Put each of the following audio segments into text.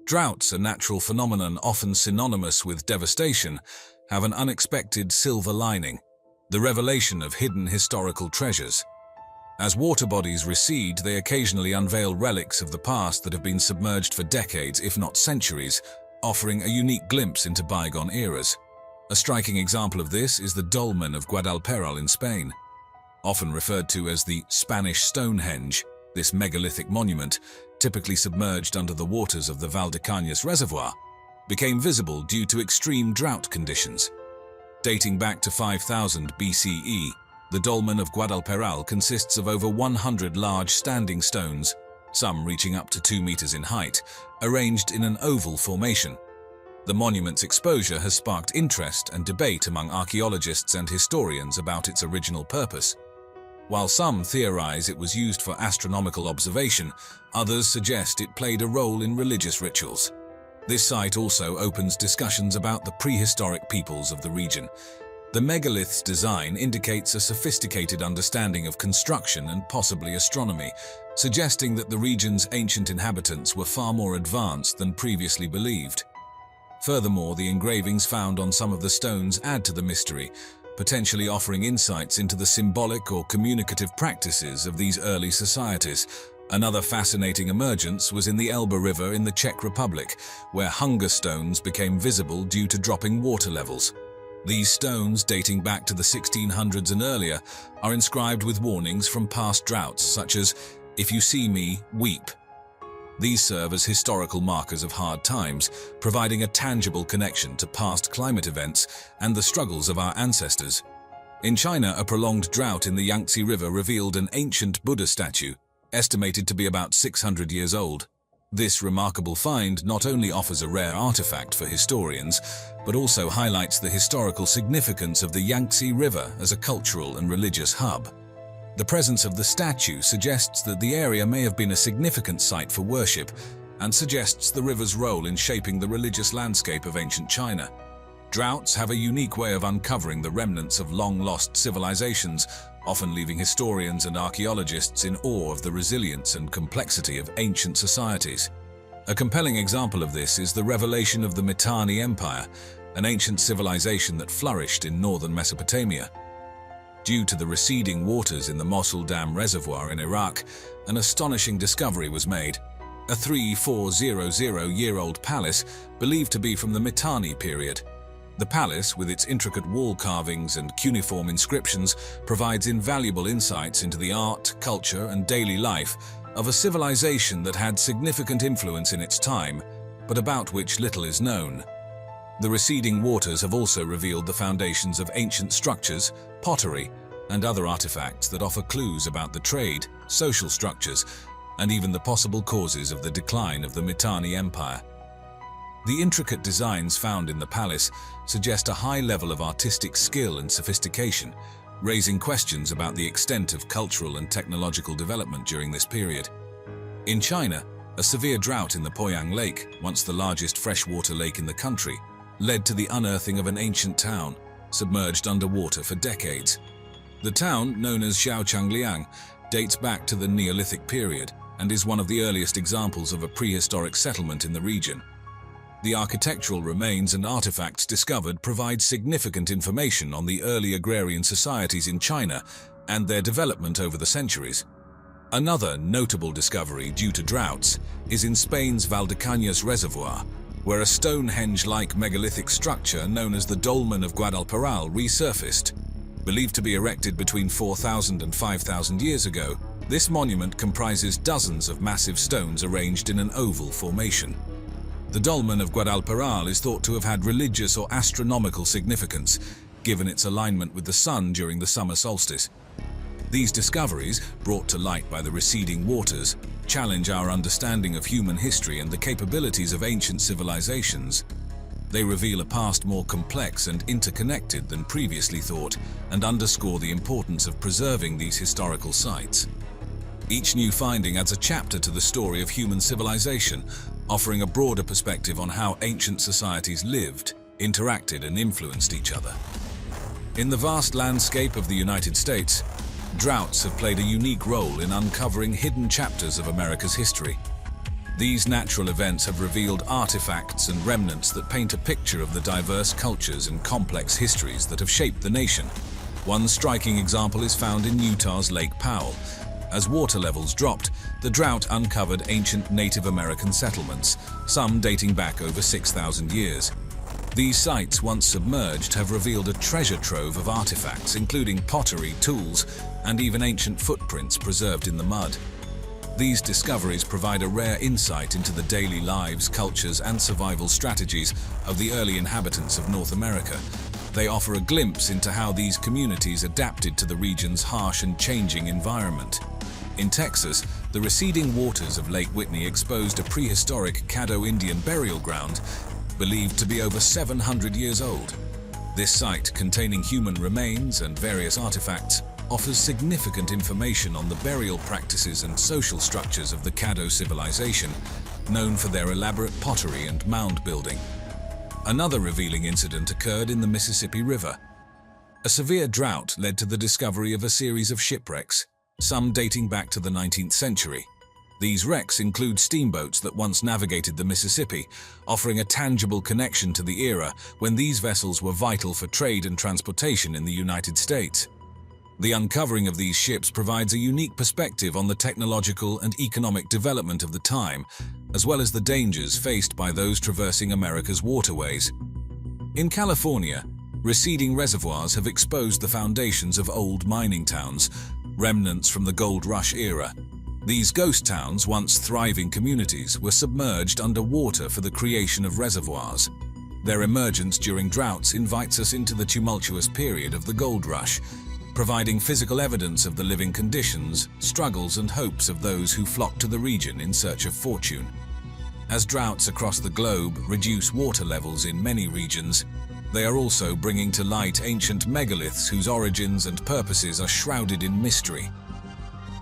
Droughts, a natural phenomenon often synonymous with devastation, have an unexpected silver lining: the revelation of hidden historical treasures. As water bodies recede, they occasionally unveil relics of the past that have been submerged for decades, if not centuries, offering a unique glimpse into bygone eras. A striking example of this is the Dolmen of Guadalperal in Spain. Often referred to as the Spanish Stonehenge, this megalithic monument, typically submerged under the waters of the Valdecañas Reservoir, became visible due to extreme drought conditions. Dating back to 5000 BCE, the Dolmen of Guadalperal consists of over 100 large standing stones, some reaching up to 2 meters in height, arranged in an oval formation. The monument's exposure has sparked interest and debate among archaeologists and historians about its original purpose. While some theorize it was used for astronomical observation, others suggest it played a role in religious rituals. This site also opens discussions about the prehistoric peoples of the region. The megalith's design indicates a sophisticated understanding of construction and possibly astronomy, suggesting that the region's ancient inhabitants were far more advanced than previously believed. Furthermore, the engravings found on some of the stones add to the mystery, potentially offering insights into the symbolic or communicative practices of these early societies. Another fascinating emergence was in the Elbe River in the Czech Republic, where hunger stones became visible due to dropping water levels. These stones, dating back to the 1600s and earlier, are inscribed with warnings from past droughts, such as, "If you see me, weep." These serve as historical markers of hard times, providing a tangible connection to past climate events and the struggles of our ancestors. In China, a prolonged drought in the Yangtze River revealed an ancient Buddha statue, estimated to be about 600 years old. This remarkable find not only offers a rare artifact for historians, but also highlights the historical significance of the Yangtze River as a cultural and religious hub. The presence of the statue suggests that the area may have been a significant site for worship, and suggests the river's role in shaping the religious landscape of ancient China. Droughts have a unique way of uncovering the remnants of long-lost civilizations, often leaving historians and archaeologists in awe of the resilience and complexity of ancient societies. A compelling example of this is the revelation of the Mitanni Empire, an ancient civilization that flourished in northern Mesopotamia. Due to the receding waters in the Mosul Dam Reservoir in Iraq, an astonishing discovery was made: a 3,400-year-old palace believed to be from the Mitanni period. The palace, with its intricate wall carvings and cuneiform inscriptions, provides invaluable insights into the art, culture, and daily life of a civilization that had significant influence in its time, but about which little is known. The receding waters have also revealed the foundations of ancient structures, pottery, and other artifacts that offer clues about the trade, social structures, and even the possible causes of the decline of the Mitanni Empire. The intricate designs found in the palace suggest a high level of artistic skill and sophistication, raising questions about the extent of cultural and technological development during this period. In China, a severe drought in the Poyang Lake, once the largest freshwater lake in the country, led to the unearthing of an ancient town, submerged underwater for decades. The town, known as Xiaochangliang, dates back to the Neolithic period and is one of the earliest examples of a prehistoric settlement in the region. The architectural remains and artifacts discovered provide significant information on the early agrarian societies in China and their development over the centuries. Another notable discovery due to droughts is in Spain's Valdecañas Reservoir, where a Stonehenge-like megalithic structure known as the Dolmen of Guadalperal resurfaced. Believed to be erected between 4,000 and 5,000 years ago, this monument comprises dozens of massive stones arranged in an oval formation. The Dolmen of Guadalperal is thought to have had religious or astronomical significance, given its alignment with the sun during the summer solstice. These discoveries, brought to light by the receding waters, challenge our understanding of human history and the capabilities of ancient civilizations. They reveal a past more complex and interconnected than previously thought, and underscore the importance of preserving these historical sites. Each new finding adds a chapter to the story of human civilization, offering a broader perspective on how ancient societies lived, interacted, and influenced each other. In the vast landscape of the United States, droughts have played a unique role in uncovering hidden chapters of America's history. These natural events have revealed artifacts and remnants that paint a picture of the diverse cultures and complex histories that have shaped the nation. One striking example is found in Utah's Lake Powell. As water levels dropped, the drought uncovered ancient Native American settlements, some dating back over 6,000 years. These sites, once submerged, have revealed a treasure trove of artifacts, including pottery, tools, and even ancient footprints preserved in the mud. These discoveries provide a rare insight into the daily lives, cultures, and survival strategies of the early inhabitants of North America. They offer a glimpse into how these communities adapted to the region's harsh and changing environment. In Texas, the receding waters of Lake Whitney exposed a prehistoric Caddo Indian burial ground believed to be over 700 years old. This site, containing human remains and various artifacts, offers significant information on the burial practices and social structures of the Caddo civilization, known for their elaborate pottery and mound building. Another revealing incident occurred in the Mississippi River. A severe drought led to the discovery of a series of shipwrecks, some dating back to the 19th century. These wrecks include steamboats that once navigated the Mississippi, offering a tangible connection to the era when these vessels were vital for trade and transportation in the United States. The uncovering of these ships provides a unique perspective on the technological and economic development of the time, as well as the dangers faced by those traversing America's waterways. In California, receding reservoirs have exposed the foundations of old mining towns, remnants from the gold rush era. These ghost towns, once thriving communities, were submerged underwater for the creation of reservoirs. Their emergence during droughts invites us into the tumultuous period of the gold rush, providing physical evidence of the living conditions, struggles, and hopes of those who flock to the region in search of fortune. As droughts across the globe reduce water levels in many regions, they are also bringing to light ancient megaliths whose origins and purposes are shrouded in mystery.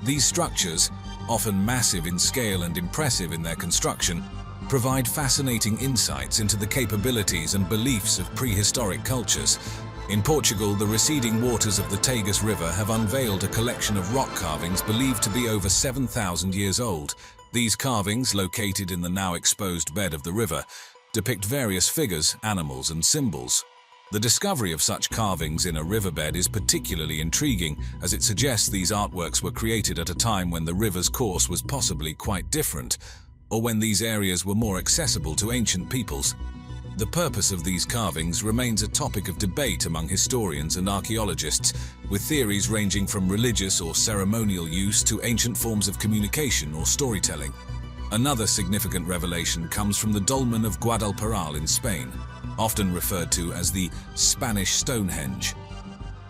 These structures, often massive in scale and impressive in their construction, provide fascinating insights into the capabilities and beliefs of prehistoric cultures. In Portugal, the receding waters of the Tagus River have unveiled a collection of rock carvings believed to be over 7,000 years old. These carvings, located in the now exposed bed of the river, depict various figures, animals, and symbols. The discovery of such carvings in a riverbed is particularly intriguing, as it suggests these artworks were created at a time when the river's course was possibly quite different, or when these areas were more accessible to ancient peoples. The purpose of these carvings remains a topic of debate among historians and archaeologists, with theories ranging from religious or ceremonial use to ancient forms of communication or storytelling. Another significant revelation comes from the dolmen of Guadalperal in Spain, often referred to as the Spanish Stonehenge.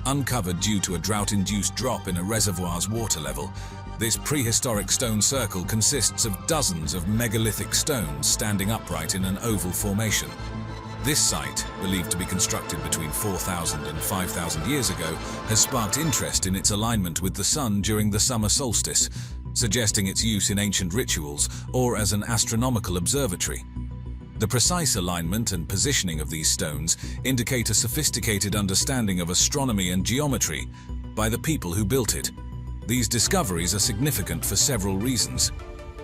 Uncovered due to a drought-induced drop in a reservoir's water level, this prehistoric stone circle consists of dozens of megalithic stones standing upright in an oval formation. This site, believed to be constructed between 4,000 and 5,000 years ago, has sparked interest in its alignment with the sun during the summer solstice, suggesting its use in ancient rituals or as an astronomical observatory. The precise alignment and positioning of these stones indicate a sophisticated understanding of astronomy and geometry by the people who built it. These discoveries are significant for several reasons.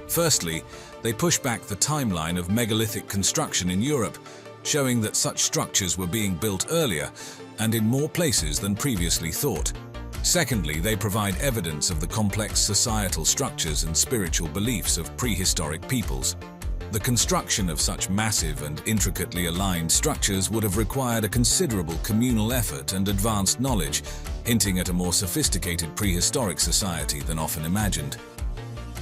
Firstly, they push back the timeline of megalithic construction in Europe, showing that such structures were being built earlier and in more places than previously thought. Secondly, they provide evidence of the complex societal structures and spiritual beliefs of prehistoric peoples. The construction of such massive and intricately aligned structures would have required a considerable communal effort and advanced knowledge, hinting at a more sophisticated prehistoric society than often imagined.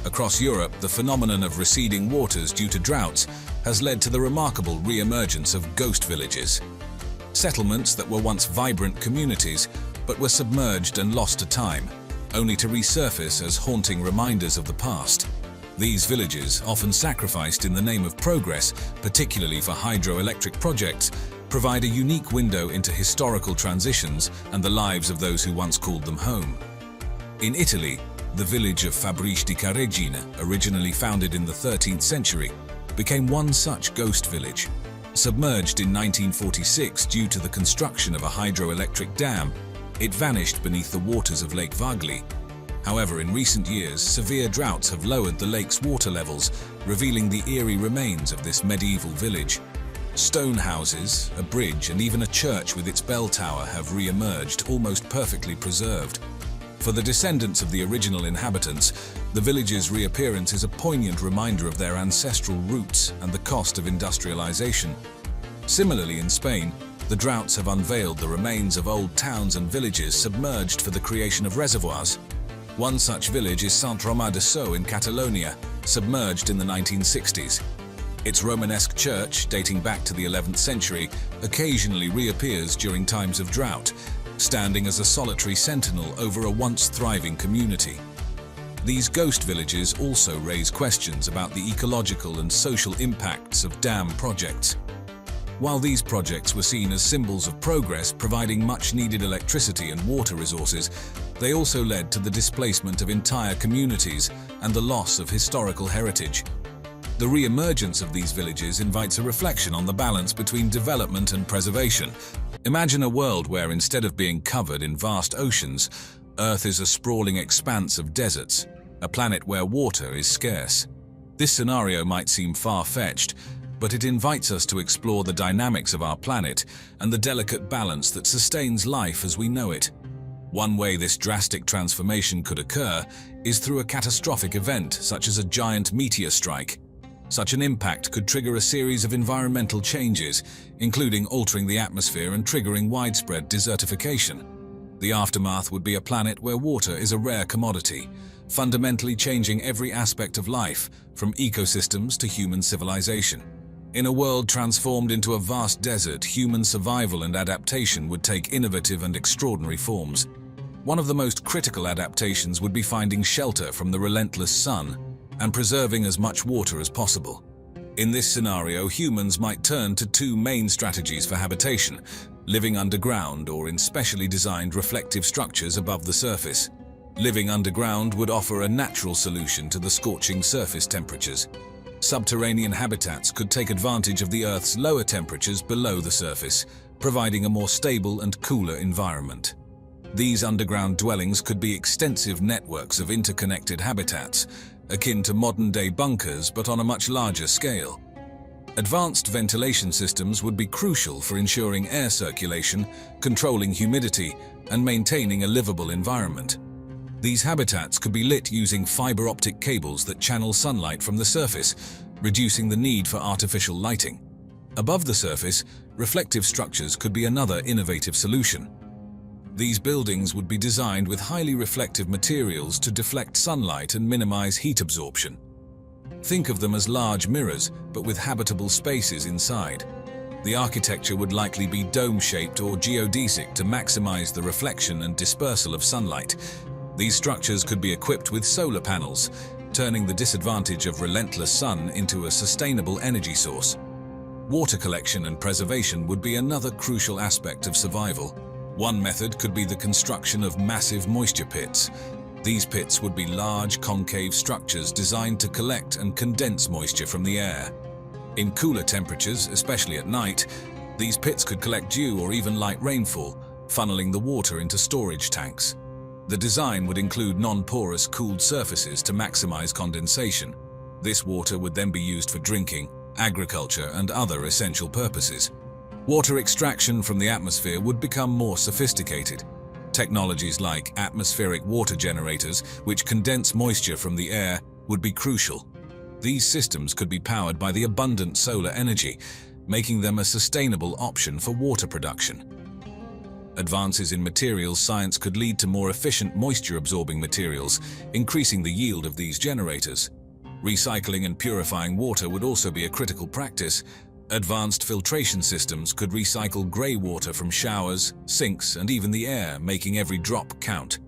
Across Europe, the phenomenon of receding waters due to droughts has led to the remarkable re-emergence of ghost villages. Settlements that were once vibrant communities, but were submerged and lost to time, only to resurface as haunting reminders of the past. These villages, often sacrificed in the name of progress, particularly for hydroelectric projects, provide a unique window into historical transitions and the lives of those who once called them home. In Italy, the village of Fabrice di Caregina, originally founded in the 13th century, became one such ghost village. Submerged in 1946 due to the construction of a hydroelectric dam, it vanished beneath the waters of Lake Vagli. However, in recent years, severe droughts have lowered the lake's water levels, revealing the eerie remains of this medieval village. Stone houses, a bridge, and even a church with its bell tower have re-emerged, almost perfectly preserved. For the descendants of the original inhabitants, the village's reappearance is a poignant reminder of their ancestral roots and the cost of industrialization. Similarly, in Spain, the droughts have unveiled the remains of old towns and villages submerged for the creation of reservoirs. One such village is Sant Romà de Sau in Catalonia, submerged in the 1960s. Its Romanesque church, dating back to the 11th century, occasionally reappears during times of drought, standing as a solitary sentinel over a once thriving community. These ghost villages also raise questions about the ecological and social impacts of dam projects. While these projects were seen as symbols of progress, providing much-needed electricity and water resources, they also led to the displacement of entire communities and the loss of historical heritage. The re-emergence of these villages invites a reflection on the balance between development and preservation. Imagine a world where, instead of being covered in vast oceans, Earth is a sprawling expanse of deserts, a planet where water is scarce. This scenario might seem far-fetched, but it invites us to explore the dynamics of our planet and the delicate balance that sustains life as we know it. One way this drastic transformation could occur is through a catastrophic event, such as a giant meteor strike. Such an impact could trigger a series of environmental changes, including altering the atmosphere and triggering widespread desertification. The aftermath would be a planet where water is a rare commodity, fundamentally changing every aspect of life, from ecosystems to human civilization. In a world transformed into a vast desert, human survival and adaptation would take innovative and extraordinary forms. One of the most critical adaptations would be finding shelter from the relentless sun and preserving as much water as possible. In this scenario, humans might turn to two main strategies for habitation: living underground or in specially designed reflective structures above the surface. Living underground would offer a natural solution to the scorching surface temperatures. Subterranean habitats could take advantage of the Earth's lower temperatures below the surface, providing a more stable and cooler environment. These underground dwellings could be extensive networks of interconnected habitats, akin to modern-day bunkers but on a much larger scale. Advanced ventilation systems would be crucial for ensuring air circulation, controlling humidity, and maintaining a livable environment. These habitats could be lit using fiber optic cables that channel sunlight from the surface, reducing the need for artificial lighting. Above the surface, reflective structures could be another innovative solution. These buildings would be designed with highly reflective materials to deflect sunlight and minimize heat absorption. Think of them as large mirrors, but with habitable spaces inside. The architecture would likely be dome-shaped or geodesic to maximize the reflection and dispersal of sunlight. These structures could be equipped with solar panels, turning the disadvantage of relentless sun into a sustainable energy source. Water collection and preservation would be another crucial aspect of survival. One method could be the construction of massive moisture pits. These pits would be large, concave structures designed to collect and condense moisture from the air. In cooler temperatures, especially at night, these pits could collect dew or even light rainfall, funneling the water into storage tanks. The design would include non-porous cooled surfaces to maximize condensation. This water would then be used for drinking, agriculture, and other essential purposes. Water extraction from the atmosphere would become more sophisticated. Technologies like atmospheric water generators, which condense moisture from the air, would be crucial. These systems could be powered by the abundant solar energy, making them a sustainable option for water production. Advances in materials science could lead to more efficient moisture-absorbing materials, increasing the yield of these generators. Recycling and purifying water would also be a critical practice. Advanced filtration systems could recycle grey water from showers, sinks, and even the air, making every drop count.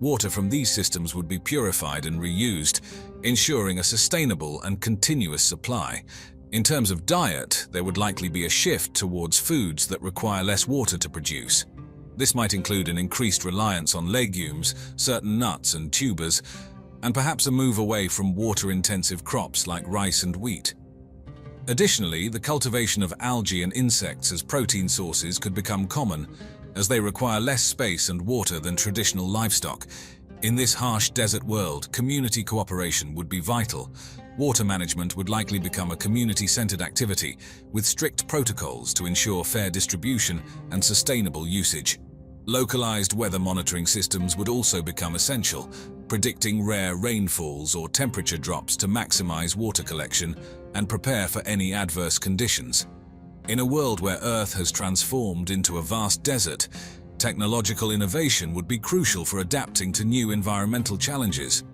Water from these systems would be purified and reused, ensuring a sustainable and continuous supply. In terms of diet, there would likely be a shift towards foods that require less water to produce. This might include an increased reliance on legumes, certain nuts and tubers, and perhaps a move away from water-intensive crops like rice and wheat. Additionally, the cultivation of algae and insects as protein sources could become common, as they require less space and water than traditional livestock. In this harsh desert world, community cooperation would be vital. Water management would likely become a community-centered activity, with strict protocols to ensure fair distribution and sustainable usage. Localized weather monitoring systems would also become essential, predicting rare rainfalls or temperature drops to maximize water collection and prepare for any adverse conditions. In a world where Earth has transformed into a vast desert, technological innovation would be crucial for adapting to new environmental challenges.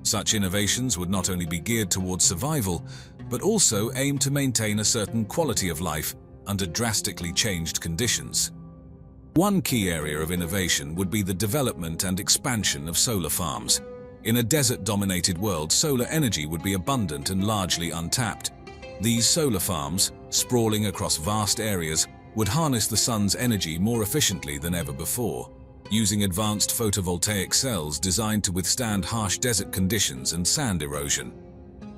Such innovations would not only be geared towards survival, but also aim to maintain a certain quality of life under drastically changed conditions. One key area of innovation would be the development and expansion of solar farms. In a desert-dominated world, solar energy would be abundant and largely untapped. These solar farms, sprawling across vast areas, would harness the sun's energy more efficiently than ever before, using advanced photovoltaic cells designed to withstand harsh desert conditions and sand erosion.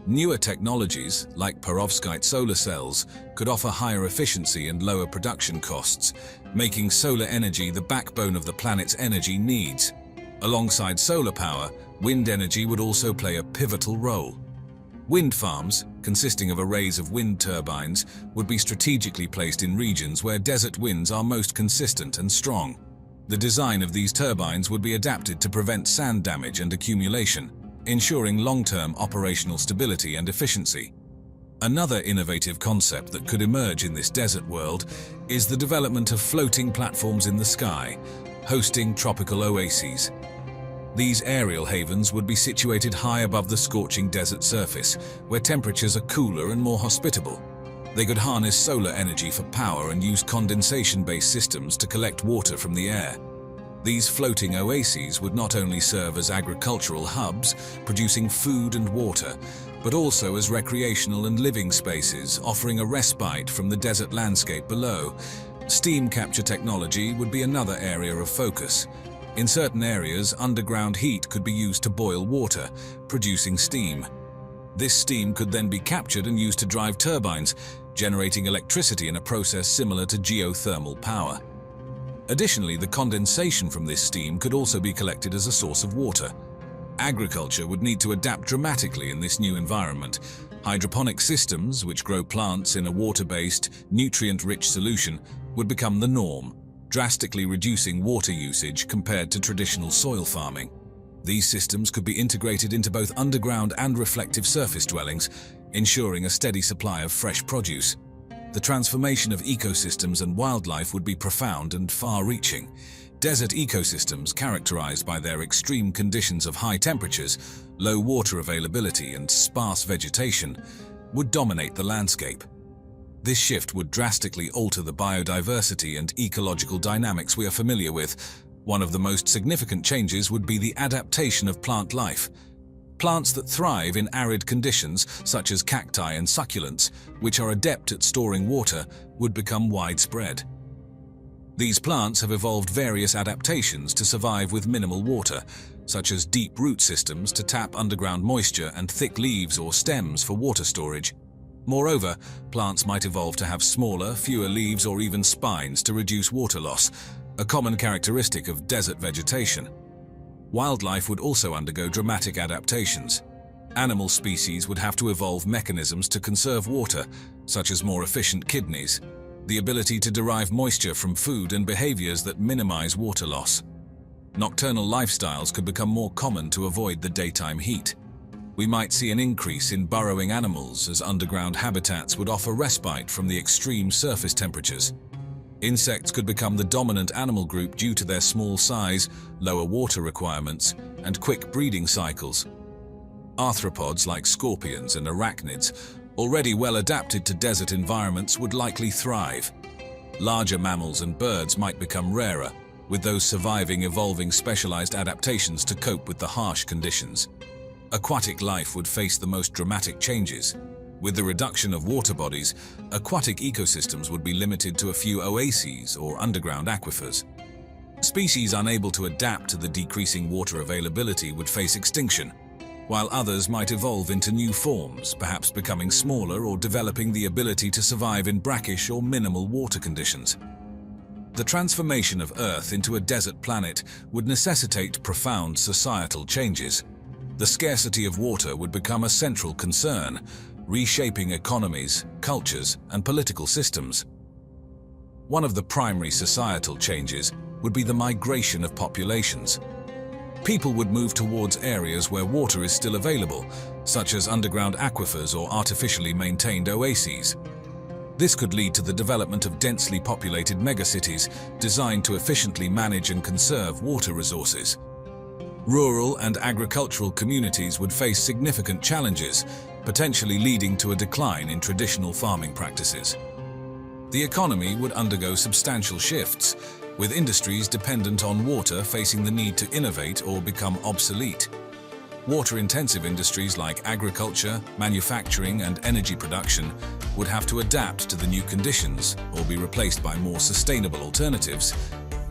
Newer technologies, like perovskite solar cells, could offer higher efficiency and lower production costs, making solar energy the backbone of the planet's energy needs. Alongside solar power, wind energy would also play a pivotal role. Wind farms, consisting of arrays of wind turbines, would be strategically placed in regions where desert winds are most consistent and strong. The design of these turbines would be adapted to prevent sand damage and accumulation, ensuring long-term operational stability and efficiency. Another innovative concept that could emerge in this desert world is the development of floating platforms in the sky, hosting tropical oases. These aerial havens would be situated high above the scorching desert surface, where temperatures are cooler and more hospitable. They could harness solar energy for power and use condensation-based systems to collect water from the air. These floating oases would not only serve as agricultural hubs, producing food and water, but also as recreational and living spaces, offering a respite from the desert landscape below. Steam capture technology would be another area of focus. In certain areas, underground heat could be used to boil water, producing steam. This steam could then be captured and used to drive turbines, generating electricity in a process similar to geothermal power. Additionally, the condensation from this steam could also be collected as a source of water. Agriculture would need to adapt dramatically in this new environment. Hydroponic systems, which grow plants in a water-based, nutrient-rich solution, would become the norm, drastically reducing water usage compared to traditional soil farming. These systems could be integrated into both underground and reflective surface dwellings, ensuring a steady supply of fresh produce. The transformation of ecosystems and wildlife would be profound and far-reaching. Desert ecosystems, characterized by their extreme conditions of high temperatures, low water availability, and sparse vegetation, would dominate the landscape. This shift would drastically alter the biodiversity and ecological dynamics we are familiar with. One of the most significant changes would be the adaptation of plant life. Plants that thrive in arid conditions, such as cacti and succulents, which are adept at storing water, would become widespread. These plants have evolved various adaptations to survive with minimal water, such as deep root systems to tap underground moisture and thick leaves or stems for water storage. Moreover, plants might evolve to have smaller, fewer leaves or even spines to reduce water loss, a common characteristic of desert vegetation. Wildlife would also undergo dramatic adaptations. Animal species would have to evolve mechanisms to conserve water, such as more efficient kidneys, the ability to derive moisture from food, and behaviors that minimize water loss. Nocturnal lifestyles could become more common to avoid the daytime heat. We might see an increase in burrowing animals, as underground habitats would offer respite from the extreme surface temperatures. Insects could become the dominant animal group due to their small size, lower water requirements, and quick breeding cycles. Arthropods like scorpions and arachnids, already well adapted to desert environments, would likely thrive. Larger mammals and birds might become rarer, with those surviving evolving specialized adaptations to cope with the harsh conditions. Aquatic life would face the most dramatic changes. With the reduction of water bodies, aquatic ecosystems would be limited to a few oases or underground aquifers. Species unable to adapt to the decreasing water availability would face extinction, while others might evolve into new forms, perhaps becoming smaller or developing the ability to survive in brackish or minimal water conditions. The transformation of Earth into a desert planet would necessitate profound societal changes. The scarcity of water would become a central concern, reshaping economies, cultures, and political systems. One of the primary societal changes would be the migration of populations. People would move towards areas where water is still available, such as underground aquifers or artificially maintained oases. This could lead to the development of densely populated megacities designed to efficiently manage and conserve water resources. Rural and agricultural communities would face significant challenges, potentially leading to a decline in traditional farming practices. The economy would undergo substantial shifts, with industries dependent on water facing the need to innovate or become obsolete. Water-intensive industries like agriculture, manufacturing, and energy production would have to adapt to the new conditions or be replaced by more sustainable alternatives.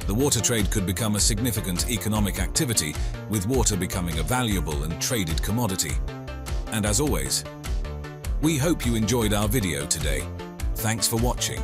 The water trade could become a significant economic activity, with water becoming a valuable and traded commodity. And as always, we hope you enjoyed our video today. Thanks for watching.